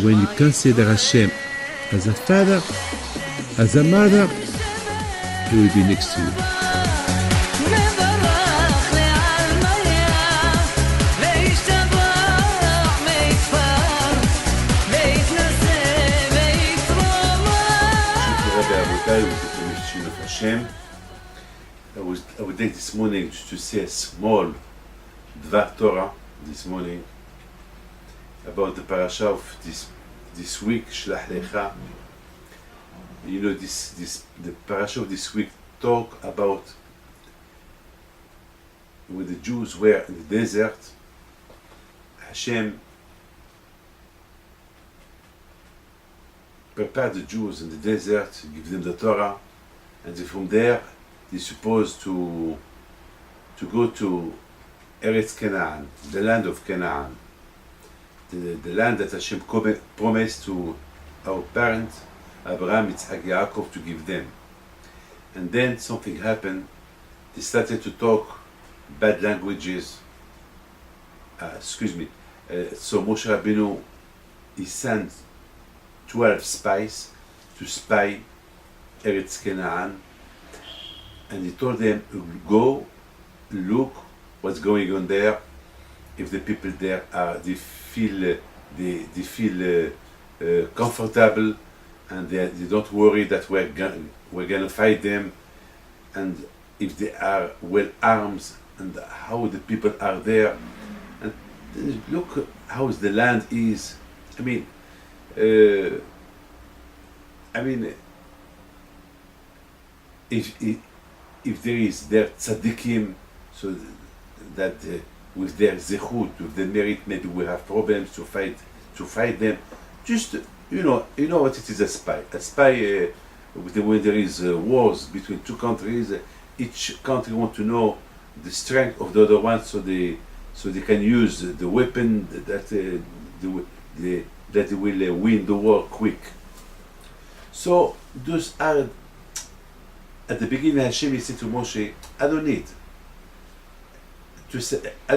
When you consider Hashem as a father, as a mother, He will be next to you. With Hashem, I would like this morning to say a small Dvar Torah this morning about the parasha of this week, Shlach Lecha. You know, the parasha of this week talk about when the Jews were in the desert. Hashem prepared the Jews in the desert, give them the Torah, and from there they're supposed to go to Eretz Canaan, the land of Canaan, the land that Hashem promised to our parents, Abraham, Yitzhak, Yaakov, to give them. And then something happened. They started to talk bad languages. So Moshe Rabbeinu, he sent 12 spies to spy Eretz Canaan, and he told them, go look what's going on there. If the people there they feel comfortable, and they don't worry that we're gonna fight them, and if they are well armed, and how the people are there, and look how the land is. If there is their tzaddikim, so that with their zechut, with the merit, maybe we have problems to fight them. Just you know what it is, a spy. A spy, when there is wars between two countries, each country wants to know the strength of the other one, so they can use the weapon that they will win the war quick. So those are, at the beginning, Hashem said to Moshe, I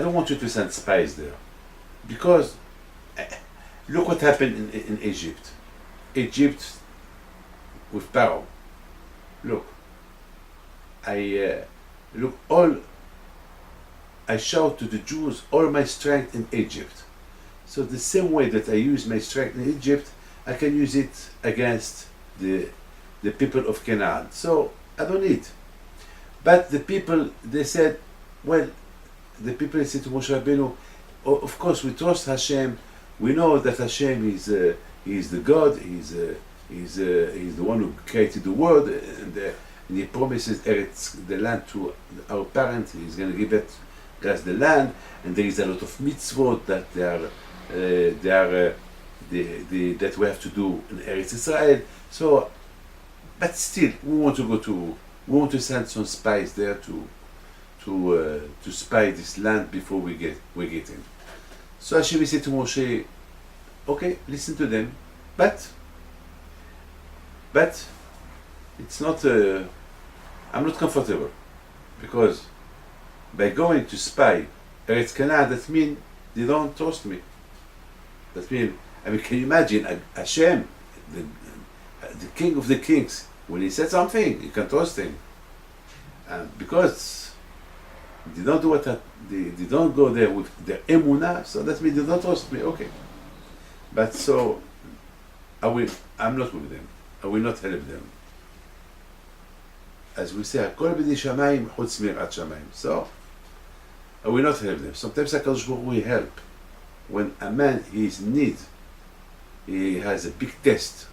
don't want you to send spies there, because look what happened in Egypt. Egypt with Pharaoh. Look, I shout to the Jews all my strength in Egypt. So the same way that I use my strength in Egypt, I can use it against the people of Canaan. So I don't need. But the people, they said, well, the people said to Moshe Rabbeinu, of course we trust Hashem. We know that Hashem is the God. He's the one who created the world, and He promises the land to our parents. He's going to give us the land, and there is a lot of mitzvot that that we have to do in Eretz Israel. So, but still, we want to send some spies there to spy this land before we get in. So Hashem said to Moshe, okay, listen to them, but it's not. I'm not comfortable, because by going to spy Eretz Canaan, that means they don't trust me. That means, can you imagine Hashem, the King of the Kings, when He said something, you can trust Him, because they don't do they don't go there with their emunah, so that means they don't trust me. Okay, but so I'm not with them. I will not help them. As we say, Kol b'di shamayim chutz mirat shamayim. So I will not help them. Sometimes HaKadosh Baruch Hu will help when a man is in need. He has a big test,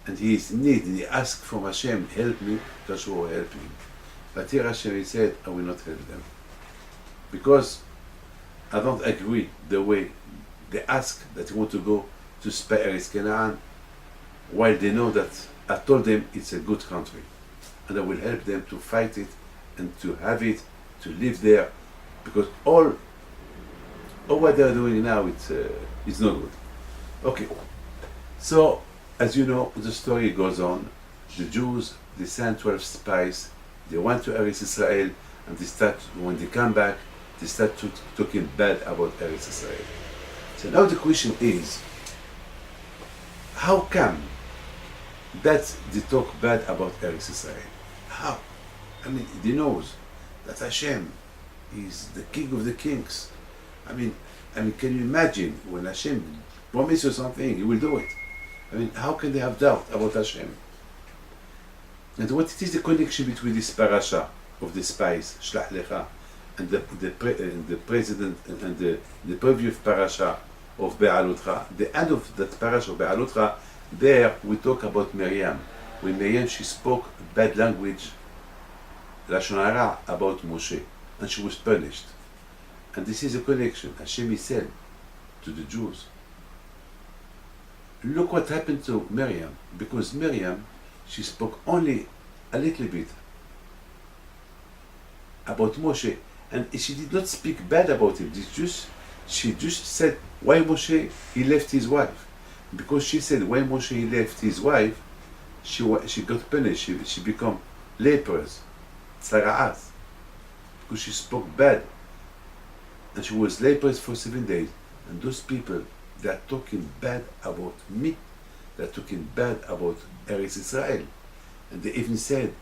and he is in need, and he asks from Hashem, help me. HaKadosh Baruch Hu will help him. But here Hashem, He said, I will not help them, because I don't agree the way they ask that you want to go to spy Eretz Canaan, while they know that I told them it's a good country, and I will help them to fight it and to have it, to live there, because all what they're doing now, it's not good. Okay, so as you know, the story goes on. The Jews, they sent 12 spies. They went to Eretz Israel, and when they come back, they start talking bad about Eretz Israel. So now the question is, how come that they talk bad about Eretz Israel? How? I mean, they knows that Hashem is the king of the kings. I mean, can you imagine when Hashem promises you something, He will do it? I mean, how can they have doubt about Hashem? And what is the connection between this parasha of the spies, Shlach Lecha, and the president and the previous parasha of Be'alutcha? The end of that parasha of Be'alutcha, there we talk about Miriam. When Miriam, she spoke bad language, Lashon Hara, about Moshe, and she was punished. And this is a connection. Hashem said to the Jews, look what happened to Miriam, because Miriam, she spoke only a little bit about Moshe, and she did not speak bad about him. She just said why Moshe he left his wife, because she said why Moshe he left his wife, she got punished. She become lepers, tzara'at, because she spoke bad, and she was lepers for 7 days. And those people, they are talking bad about me. They are talking bad about Eretz Israel. And they even said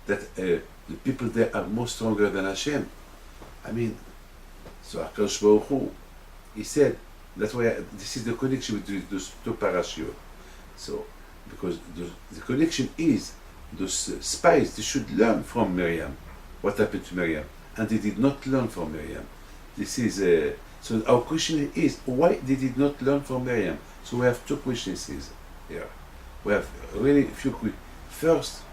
that the people there are more stronger than Hashem. I mean, so HaKadosh Baruch Hu, He said, that's why this is the connection between those two parashiyot. So, because the connection is, those spies, they should learn from Miriam, what happened to Miriam. And they did not learn from Miriam. This is so our question is, why they did not learn from Miriam? So we have two questions here. We have really few questions. First,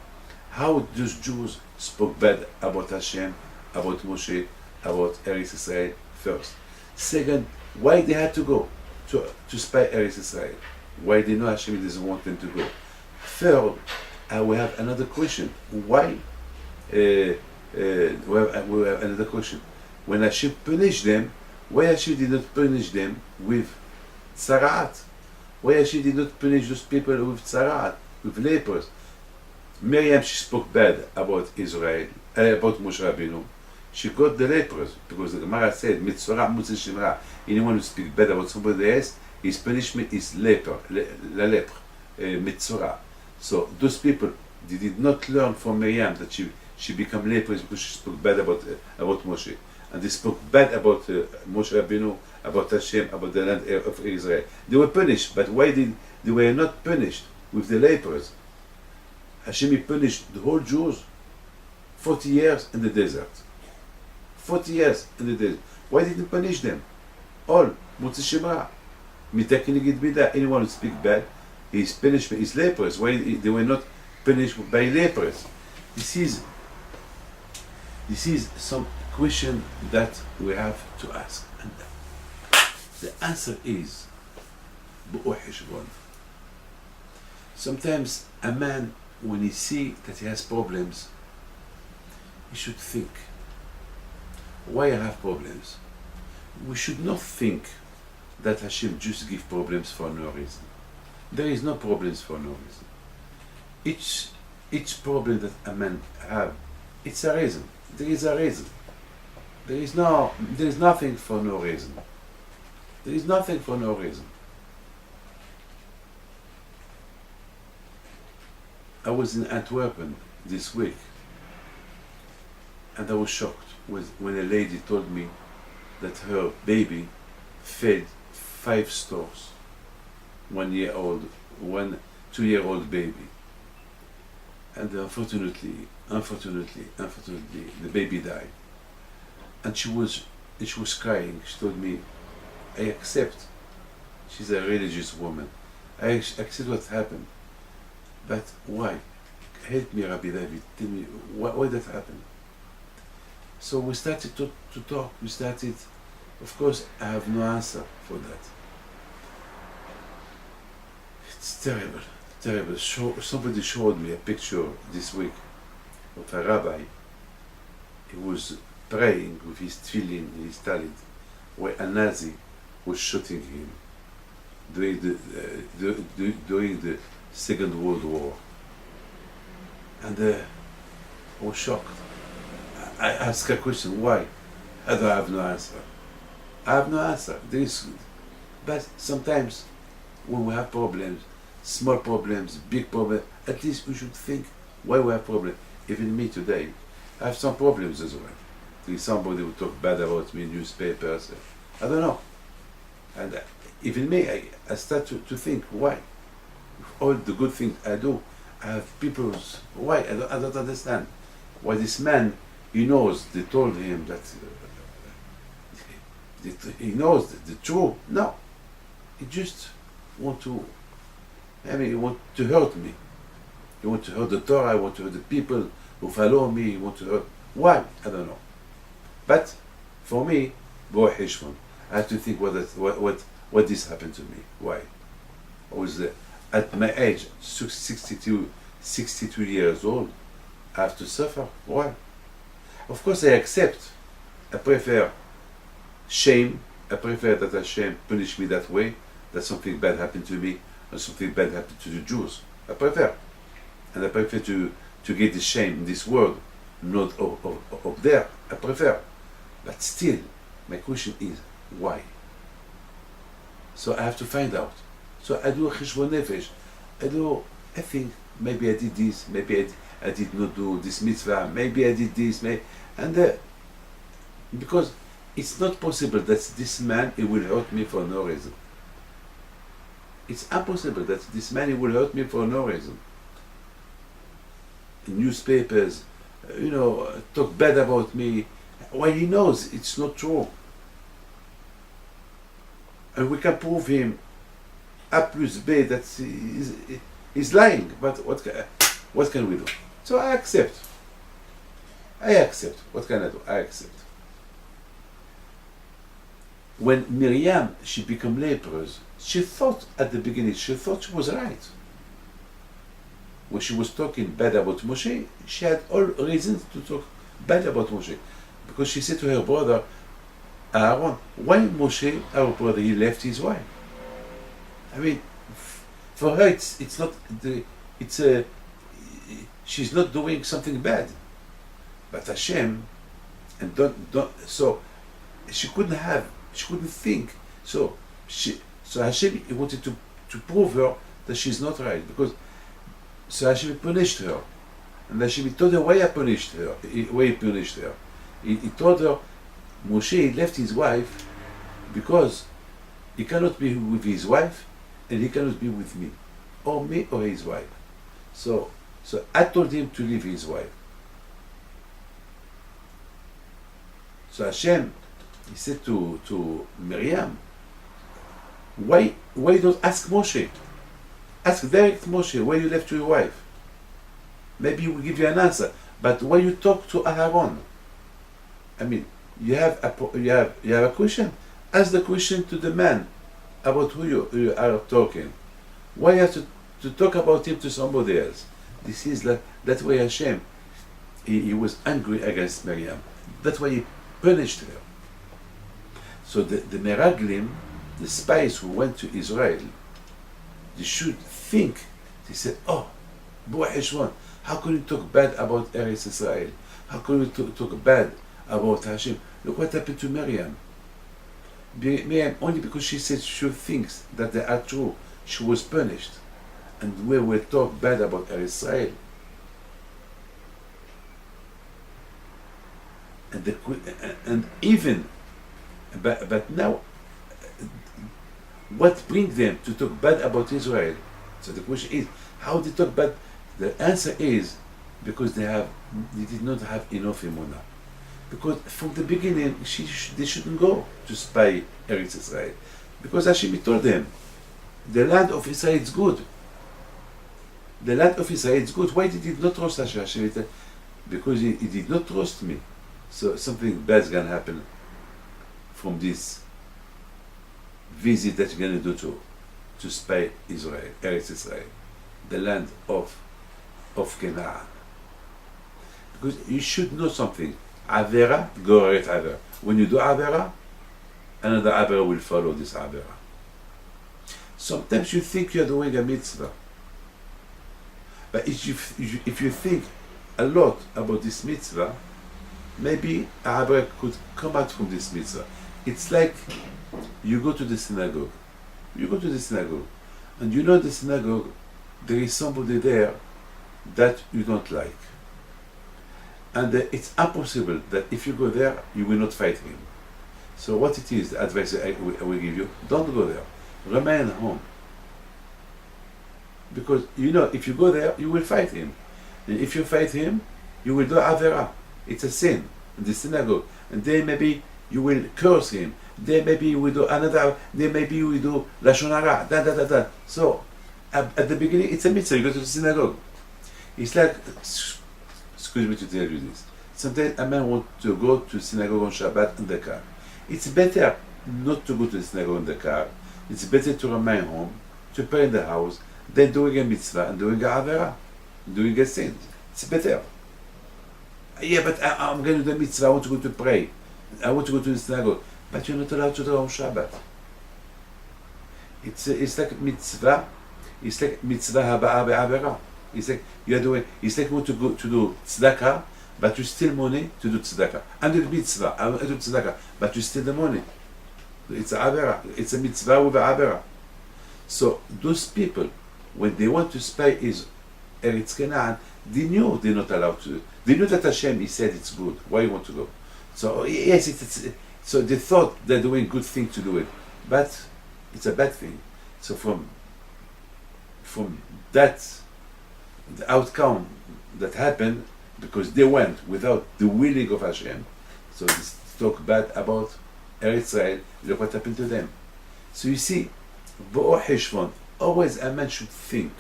how those Jews spoke bad about Hashem, about Moshe, about Eretz Israel first. Second, why they had to go to spy Eretz Israel? Why they know Hashem doesn't want them to go? Third, we have another question. Why? We have another question. When Hashem punished them, why Hashem did not punish them with tzara'at? Why Hashem did not punish those people with tzara'at, with lepers? Miriam, she spoke bad about Israel, about Moshe Rabbeinu. She got the lepers, because the Gemara said, Mitzorah Mutze Shemra. Anyone who speaks bad about somebody else, his punishment is leper, la lepre, Mitzorah. So those people, they did not learn from Miriam that she became lepers because she spoke bad about Moshe. And they spoke bad about Moshe Rabbeinu, about Hashem, about the land of Israel. They were punished, but why they were not punished with the lepers? Hashem punished the whole Jews 40 years in the desert. 40 years in the desert. Why didn't he punish them? All, Mutze Shemra. Mitakin Gid Bida, anyone who speaks bad, his punishment is lepers. Why they were not punished by lepers? This is some question that we have to ask. And the answer is sometimes a man, when he see that he has problems, he should think, why I have problems? We should not think that Hashem just give problems for no reason. There is no problems for no reason. Each problem that a man have, it's a reason. There is a reason. There is nothing for no reason. There is nothing for no reason. I was in Antwerp this week, and I was shocked when a lady told me that her baby fed 5 stores. 1-year-old, 2-year-old baby. And unfortunately, the baby died. And she was crying. She told me, I accept. She's a religious woman. I accept what happened. But why? Help me, Rabbi David. Tell me, why that happened? So we started to talk. Of course, I have no answer for that. It's terrible, terrible. Somebody showed me a picture this week of a rabbi. He was praying with his tefillin in his talit, where a Nazi was shooting him during the Second World War. And I was shocked. I asked a question, why? I don't have no answer. I have no answer. But sometimes when we have problems, small problems, big problems, at least we should think why we have problems. Even me today, I have some problems as well. There's somebody who talk bad about me in newspapers. I don't know. And even me, I start to think why. All the good things I do, I have people's, why? I don't understand. Why this man, he knows, they told him that he knows the truth. No. He just want to, he want to hurt me. He want to hurt the Torah, he want to hurt the people who follow me, he want to hurt. Why? I don't know. But for me, boy Hishmon, I have to think what this happened to me. Why? I was at my age, 62 years old, I have to suffer. Why? Of course I accept. I prefer shame. I prefer that Hashem punish me that way, that something bad happened to me, or something bad happened to the Jews. I prefer. And I prefer to get the shame in this world, not up there. I prefer. But still, my question is, why? So I have to find out. So I do a cheshbon nefesh. I think maybe I did this, maybe I did not do this mitzvah, maybe I did this, because it's not possible that this man, he will hurt me for no reason. It's impossible that this man, he will hurt me for no reason. Newspapers, talk bad about me, while he knows it's not true. And we can prove him A plus B that he's lying, but what can we do? So I accept. What can I do? I accept. When Miriam, she became leprous, she thought at the beginning, she was right. When she was talking bad about Moshe, she had all reasons to talk bad about Moshe. Because she said to her brother, Aaron, why Moshe, our brother, he left his wife? For her, it's not she's not doing something bad. But Hashem, and so she couldn't think. So Hashem, he wanted to prove her that she's not right, because so Hashem punished her, and Hashem told her why he punished her. He told her Moshe left his wife because he cannot be with his wife, and he cannot be with me or his wife. So I told him to leave his wife. So Hashem, he said to Miriam, why don't ask Moshe? Ask direct Moshe, why you left your wife? Maybe he will give you an answer. But why you talk to Aaron? You have a question. Ask the question to the man about who you are talking. Why you have to talk about him to somebody else? This is that way Hashem. He was angry against Miriam. That's why he punished her. So the Meraglim, the spies who went to Israel, they should think. They said, "Oh, boy Heshbon, how could you talk bad about Eretz Israel? How could you talk bad about Hashem? Look what happened to Miriam. Miriam, only because she said few things that they are true, she was punished. And we will talk bad about Eretz Israel." But now, what brings them to talk bad about Israel? So the question is, how they talk bad? The answer is because they did not have enough emunah. Because from the beginning, they shouldn't go to spy Eretz Israel. Because Hashem told them, the land of Israel is good. The land of Israel is good. Why did he not trust Hashem? Because he did not trust me. So something bad is going to happen from this visit that you're going to do to spy Israel, Eretz Israel, the land of Canaan. Because you should know something. Avera, goret Avera. When you do Avera, another Avera will follow this Avera. Sometimes you think you're doing a mitzvah. But if you think a lot about this mitzvah, maybe a Avera could come out from this mitzvah. It's like you go to the synagogue. You go to the synagogue, and you know the synagogue, there is somebody there that you don't like. And it's impossible that if you go there, you will not fight him. So what it is, the advice I will give you, don't go there. Remain home. Because you know, if you go there, you will fight him. And if you fight him, you will do Avera. It's a sin in the synagogue. And then maybe you will curse him. Then maybe you will do another, then maybe you will do Lashon Hara, So, at the beginning, it's a mitzvah, you go to the synagogue. It's like, excuse me to tell you this, sometimes a man wants to go to synagogue on Shabbat in the car. It's better not to go to the synagogue in the car. It's better to remain home, to pray in the house, than doing a mitzvah and doing a Avera, doing a sin. It's better. Yeah, but I'm going to do the mitzvah, I want to go to pray. I want to go to the synagogue. But you're not allowed to do on Shabbat. It's like mitzvah. It's like mitzvah haba'a be'avera. It's like you're doing. It's like you want to go to do tzedakah, but you steal money to do tzedakah. And the mitzvah, I do tzedakah, but you steal the money. It's a avera. It's a mitzvah with a avera. So those people, when they want to spy is Eretz Canaan, they knew they're not allowed to. They knew that Hashem, He said it's good. Why you want to go? So yes, so they thought they're doing good thing to do it, but it's a bad thing. So from that, the outcome that happened, because they went without the willing of Hashem, so they talk bad about Eretz Israel, look what happened to them. So you see, Bo'or Heshvan, always a man should think,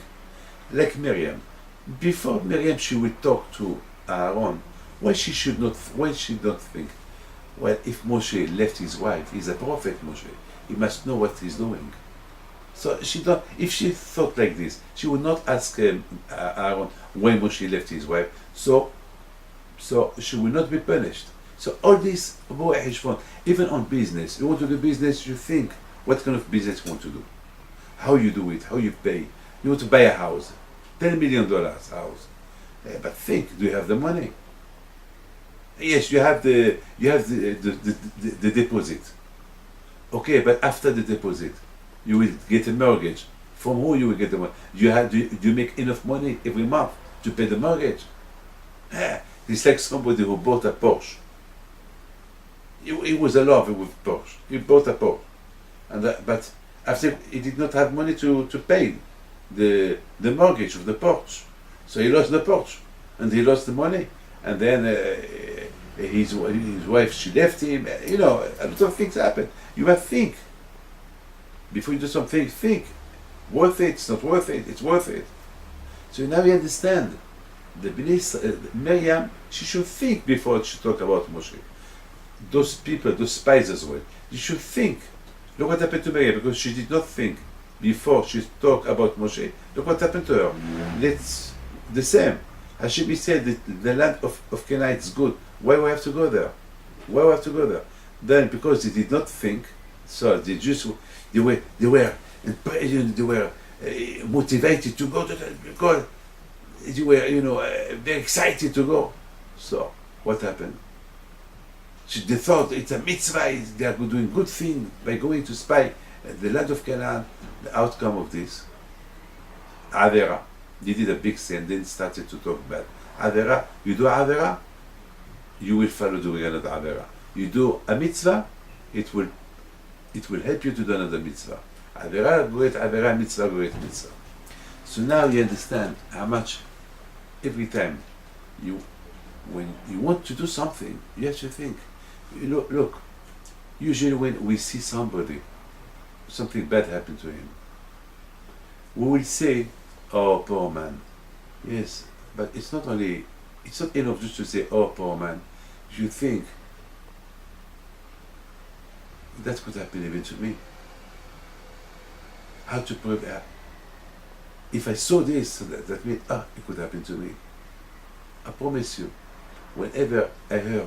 like Miriam. Before Miriam she would talk to Aaron, why she don't think, well, if Moshe left his wife, he's a prophet, Moshe, he must know what he's doing. So if she thought like this, she would not ask Aaron when Moshe left his wife, so she will not be punished. So all this, even on business, you want to do business, you think, what kind of business you want to do? How you do it, how you pay. You want to buy a house, $10 million house. But think, do you have the money? Yes, you have the deposit. Okay, but after the deposit, you will get a mortgage. From who you will get the money? Do you make enough money every month to pay the mortgage? It's like somebody who bought a Porsche. He was in love with Porsche. He bought a Porsche, but after he did not have money to pay the mortgage of the Porsche, so he lost the Porsche and he lost the money, and then his wife, she left him. You know, a lot of things happen. You must think before you do something. Think, worth it? It's not worth it. It's worth it. So now you understand. Miriam, she should think before she talk about Moshe. Those people, those spies as well, you should think. Look what happened to Miriam, because she did not think before she talked about Moshe. Look what happened to her. It's the same. Hashem said that the land of Canaan is good. Why we have to go there? Why we have to go there? Then because they did not think, so they were motivated to go to that, because they were very excited to go. So what happened? They thought it's a mitzvah, they are doing good thing by going to spy the land of Canaan. The outcome of this, Avera, they did a big sin, then started to talk bad. Avera, you do Avera, you will follow doing another Avera. You do a mitzvah, it will help you to do another mitzvah. Avera, great Avera, mitzvah, great mitzvah. So now you understand how much every time when you want to do something, you have to think. Look, usually when we see somebody, something bad happened to him, we will say, oh, poor man. Yes, but it's not enough just to say, oh, poor man. You think, that could happen even to me. how to prepare. If I saw this, that means, it could happen to me. I promise you, whenever I hear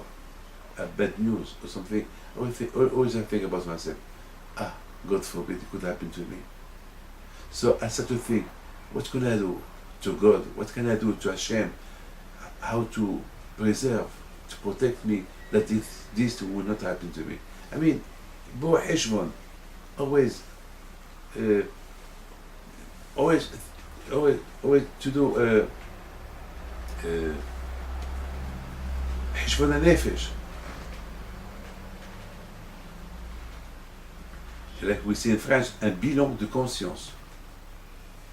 a bad news or something, always I think about myself, God forbid it could happen to me. So I start to think, what can I do to God? What can I do to Hashem? How to preserve, to protect me, that this will not happen to me. I mean, Bo Heshbon, always to do Heshbon HaNefesh. Like we say in French, un bilan de conscience.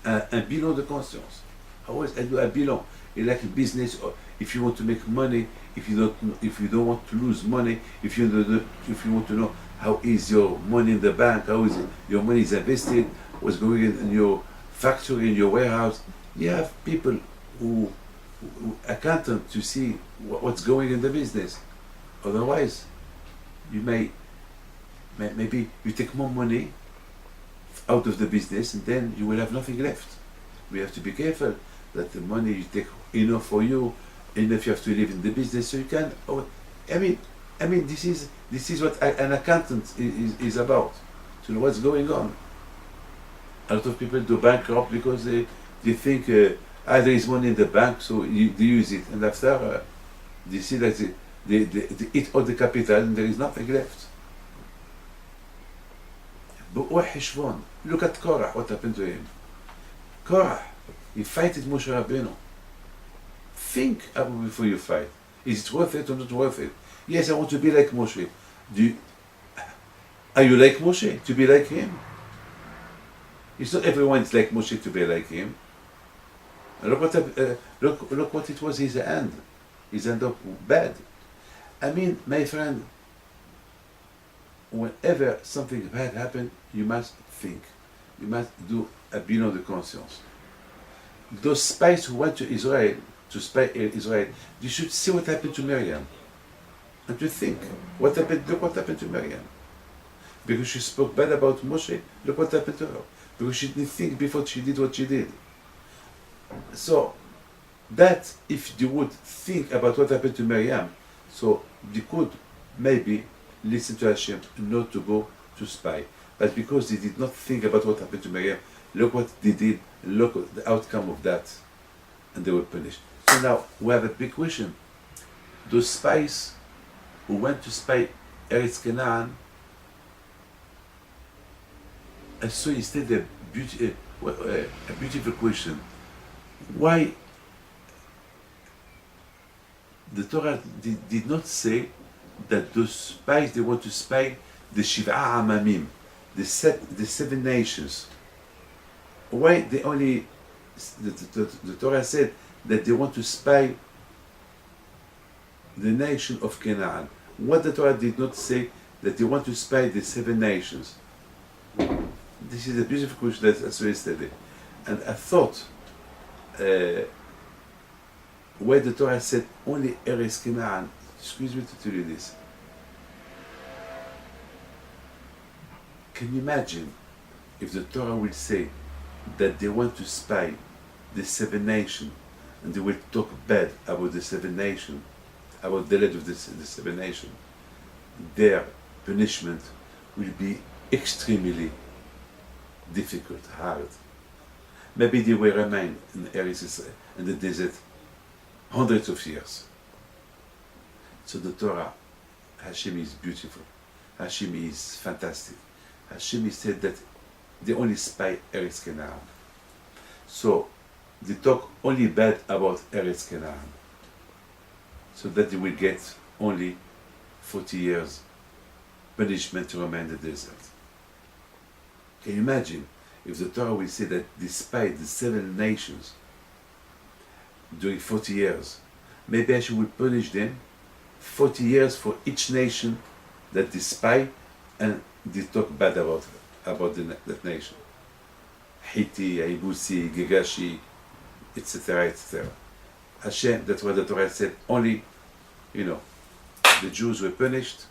Un bilan de conscience. Always I do a bilan. It's like a business. If you want to make money, if you don't want to lose money, if you want to know how is your money in the bank, how is your money is invested, what's going in your factory, in your warehouse. You have people who accountant to see what's going in the business. Otherwise, you maybe you take more money out of the business and then you will have nothing left. We have to be careful that the money you take enough for you, enough you have to live in the business so you can. I mean, this is what an accountant is about. To know what's going on. A lot of people do bankrupt because they think there is money in the bank, so they use it, and after they see that they eat all the capital and there is nothing left. But Heshbon, look at Korah, what happened to him. Korah, he fighted Moshe Rabbeinu. Think before you fight. Is it worth it or not worth it? Yes, I want to be like Moshe. Are you like Moshe? To be like him? It's not everyone is like Moshe to be like him. Look what it was his end. His end up bad. I mean, my friend, whenever something bad happens, you must think. You must do a bilan de conscience. Those spies who went to Israel, to spy Israel, you should see what happened to Miriam. And to think, look what happened to Miriam. Because she spoke bad about Moshe, look what happened to her. Because she didn't think before she did what she did. So, that if they would think about what happened to Miriam, so they could maybe listen to Hashem, not to go to spy. But because they did not think about what happened to Miriam, look what they did, look at the outcome of that, and they were punished. So now we have a big question. Those spies who went to spy Eretz Canaan, and so instead a beautiful question. Why the Torah did not say that those spies, they want to spy the Shiv'a Amamim, the 7 nations? Why they only, the Torah said that they want to spy the nation of Canaan? What the Torah did not say that they want to spy the 7 nations? This is a beautiful question that's very steady. And I thought, where the Torah said only Eretz Canaan, excuse me to tell you this. Can you imagine if the Torah will say that they want to spy the 7 nations and they will talk bad about the 7 nations, about the lead of the 7 nations? Their punishment will be extremely difficult, hard. Maybe they will remain in the desert hundreds of years. So the Torah, Hashem is beautiful. Hashem is fantastic. Hashem said that they only spy Eretz Canaan. So they talk only bad about Eretz Canaan. So that they will get only 40 years punishment to remain in the desert. Can you imagine if the Torah will say that despite the 7 nations during 40 years, maybe Hashem will punish them 40 years for each nation that they spy and they talk bad about that nation. Hitti, Yebusi, Gigashi, etc., etc. Hashem, that's what the Torah said, only, the Jews were punished,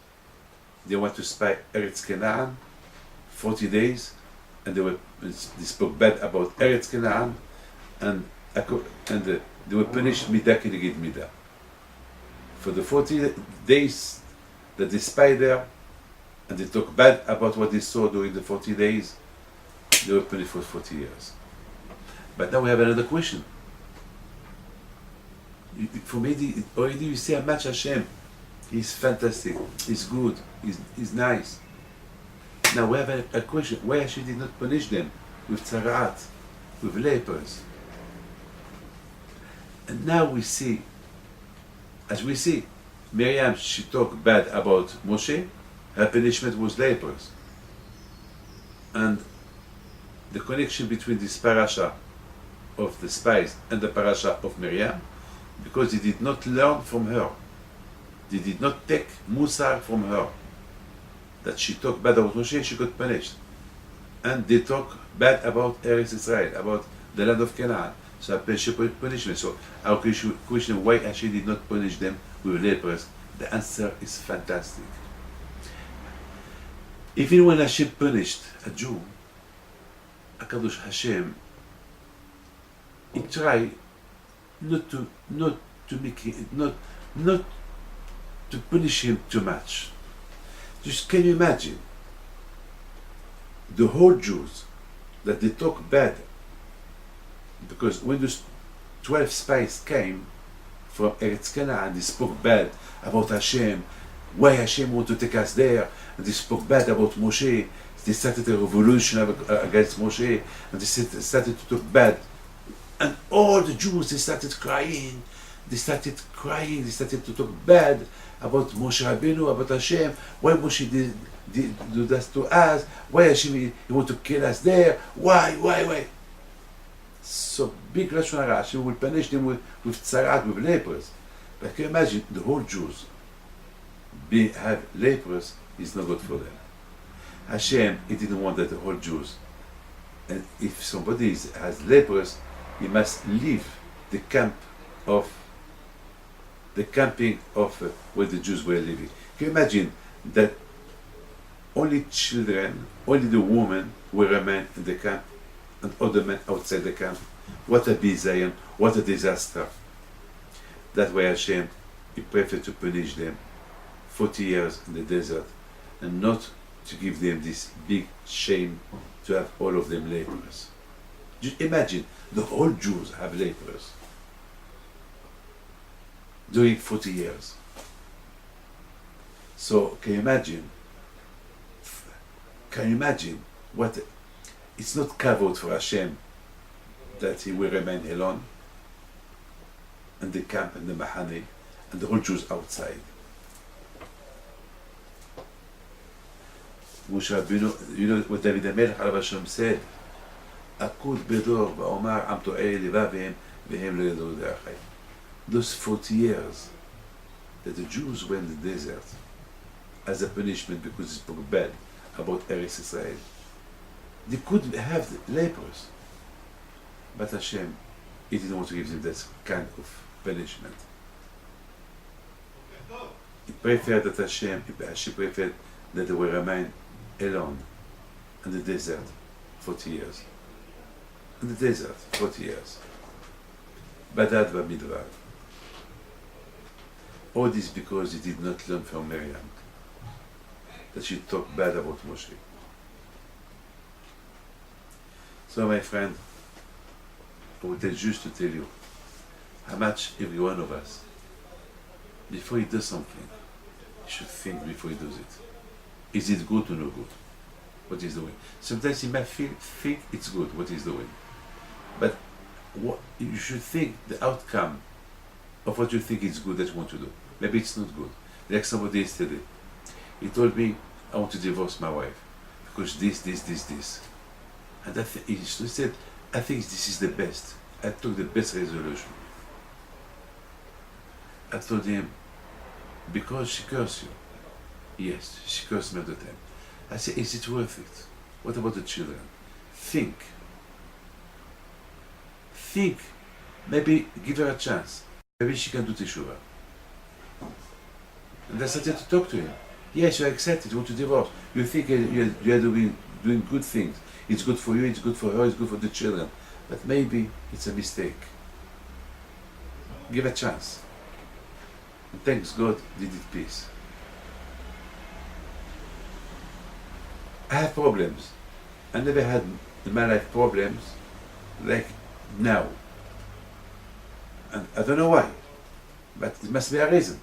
they want to spy Eretz Canaan, 40 days, and they spoke bad about Eretz Canaan, and they were punished midah keneged midah. For the 40 days that they spied there, and they talked bad about what they saw during the 40 days, they were punished for 40 years. But now we have another question. For me, already you see how much Hashem, He's fantastic, He's good, He's nice. Now we have a question, why Hashem did not punish them with tzaraat, with lepers? And now we see, as we see, Miriam, she talked bad about Moshe, her punishment was lepers. And the connection between this parasha of the spies and the parasha of Miriam, because they did not learn from her. They did not take Musar from her. That she talked bad about Moshe, she got punished. And they talk bad about Eretz Israel, about the land of Canaan. So she put punishment. So our question, why Hashem did not punish them with lepers? The answer is fantastic. Even when Hashem punished a Jew, HaKadosh Hashem, he tried not to make it, not to punish him too much. Just can you imagine the whole Jews that they talk bad, because when those 12 spies came from Eretz Canaan, they spoke bad about Hashem, why Hashem want to take us there, and they spoke bad about Moshe. They started a revolution against Moshe, and they started to talk bad. And all the Jews, they started crying, they started to talk bad about Moshe Rabbeinu, about Hashem, why Moshe did do that to us, why Hashem he want to kill us there, why? So big Lashon Hara, Hashem will punish them with tzarat, with lepers. But can you imagine, the whole Jews have lepers, is not good for them. Hashem, he didn't want that the whole Jews. And if somebody has lepers, he must leave the camping of where the Jews were living. Can you imagine that only children, only the women were remain in the camp, and other men outside the camp? What a bizayon, what a disaster. That's why Hashem, he preferred to punish them 40 years in the desert, and not to give them this big shame to have all of them lepers. Just imagine, the whole Jews have lepers during 40 years. So can you imagine what, it's not kavod for Hashem that he will remain alone in the camp, in the Mahane, and the whole Jews outside. Moshe Rabbeinu, you know what David HaMelech Alav Hashem said? Akud bedor va'omar am to'eh levav vehem lo yadou derechai. Those 40 years that the Jews were in the desert as a punishment because they spoke bad about Eretz Israel, they could have lepers. But Hashem, he didn't want to give them that kind of punishment. He preferred that Hashem preferred that they will remain alone in the desert 40 years. In the desert, 40 years. Badad v'midbar. All this because he did not learn from Miriam, that she talked bad about Moshe. So my friend, I would just to tell you how much every one of us, before he does something, he should think before he does it. Is it good or no good? What he's doing. Sometimes he might think it's good what he's doing. But what, you should think the outcome of what you think is good that you want to do. Maybe it's not good. Like somebody yesterday, he told me, I want to divorce my wife because this. And he said, I think this is the best. I took the best resolution. I told him, because she cursed you. Yes, she cursed me all the time. I said, is it worth it? What about the children? Think. Maybe give her a chance. Maybe she can do teshuvah. And I started to talk to him. Yes, you accept it, you want to divorce. You think you are doing doing good things. It's good for you, it's good for her, it's good for the children. But maybe it's a mistake. Give a chance. And thanks God, did it peace. I have problems. I never had in my life problems like now. And I don't know why. But it must be a reason.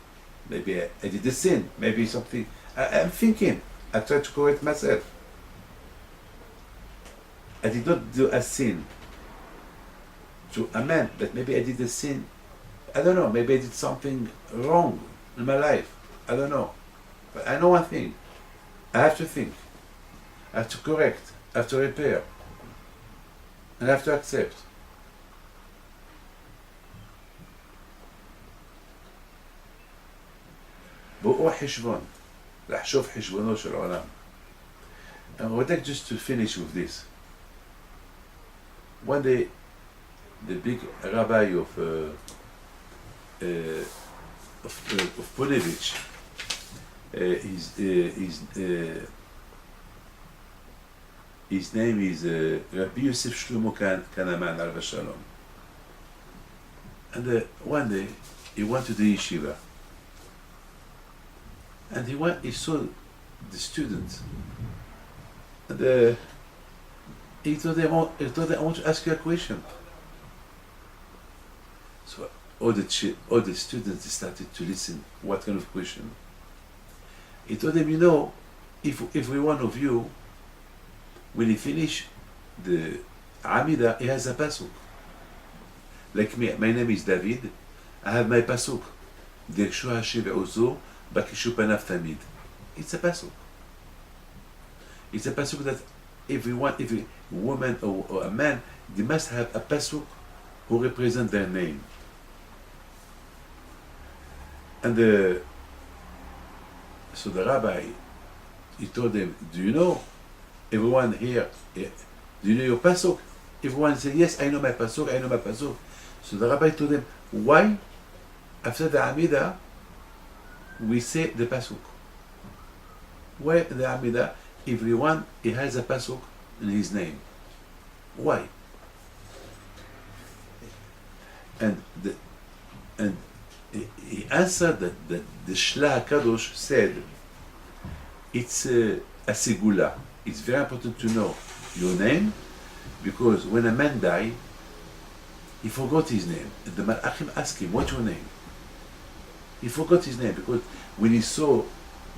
Maybe I did a sin. Maybe something. I'm thinking. I try to correct myself. I did not do a sin to a man, but maybe I did a sin. I don't know. Maybe I did something wrong in my life. I don't know. But I know one thing. I have to think. I have to correct. I have to repair. And I have to accept. بقوا حشبون رح شوف حشبونه شو العالم. And I would like just to finish with this. One day, the big rabbi of Ponevich, his name is Rabbi Yosef Shlomo Kanaman Alav Shalom. And one day, he went to the yeshiva. And he saw the students. And he told them, I want to ask you a question. So all the students started to listen. What kind of question? He told them, if every one of you, when he finish the Amida, he has a pasuk. Like me, my name is David. I have my pasuk. Dirshu Hashem Ozo. Tamid. It's a pasuk. It's a pasuk that every woman or a man, they must have a pasuk who represent their name. And so the rabbi, he told them, do you know, everyone here, do you know your pasuk? Everyone said, yes, I know my pasuk, I know my pasuk. So the rabbi told them, why after the Amidah we say the pasuk? Why the Amidah, everyone he has a pasuk in his name? Why? And he answered that the Shlah Kadosh said it's a segula. It's very important to know your name, because when a man died, he forgot his name. And the Malachim asked him, what's your name? He forgot his name, because when he saw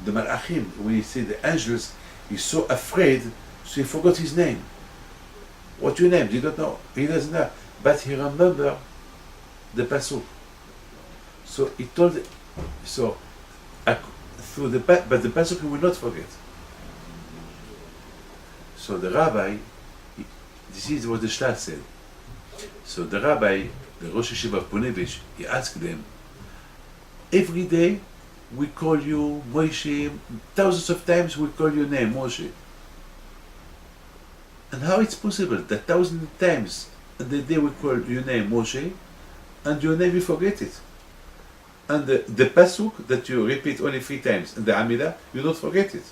the Malachim, when he saw the angels, he's so afraid, so he forgot his name. What's your name? He don't know. He doesn't know. But he remembered the pasuk. So he told, through but the pasuk he will not forget. So the rabbi, this is what the Shlah said. So the rabbi, the Rosh Yeshiva of Ponevich, he asked them, every day we call you Moshe, thousands of times we call your name Moshe. And how it's possible that 1,000 times a day we call your name Moshe, and your name you forget it? And the pasuk that you repeat only 3 times in the Amidah, you don't forget it.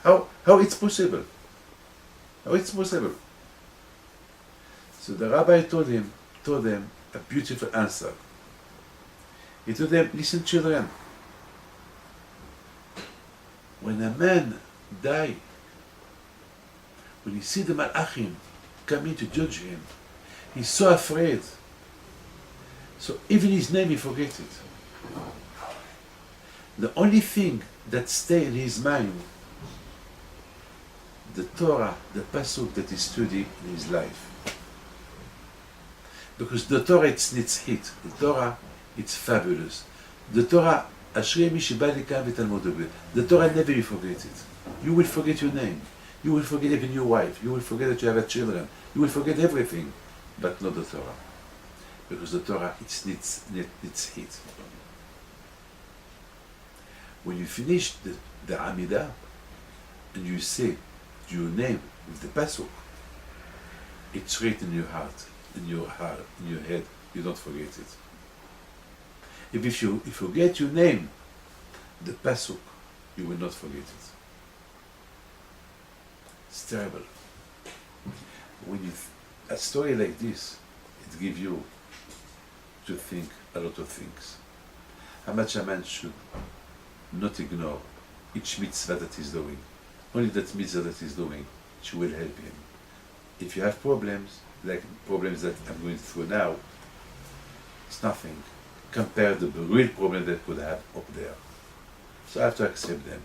How it's possible? How it's possible? So the rabbi told them a beautiful answer. He told them, listen children, when a man dies, when he see the Malachim coming to judge him, he's so afraid. So even his name he forgets it. The only thing that stays in his mind, the Torah, the pasuk that he studied in his life. Because the Torah it's nitzchit. The Torah it's fabulous. The Torah, Ashrei mi shebא לכאן ותלמוד בו. The Torah never you forget it. You will forget your name. You will forget even your wife. You will forget that you have children. You will forget everything, but not the Torah. Because the Torah it's nitzchit. When you finish the Amidah and you say your name with the pasuk, it's written in your heart, in your head. You don't forget it. If you forget your name, the pasuk, you will not forget it. It's terrible. When a story like this, it gives you to think a lot of things. How much a man should not ignore each mitzvah that he's doing. Only that mitzvah that he's doing, which will help him. If you have problems, like problems that I'm going through now, it's nothing compared to the real problem that could have up there. So I have to accept them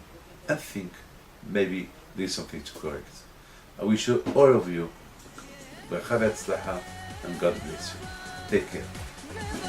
and think maybe there's something to correct. I wish all of you bracha v'atzlacha and God bless you. Take care.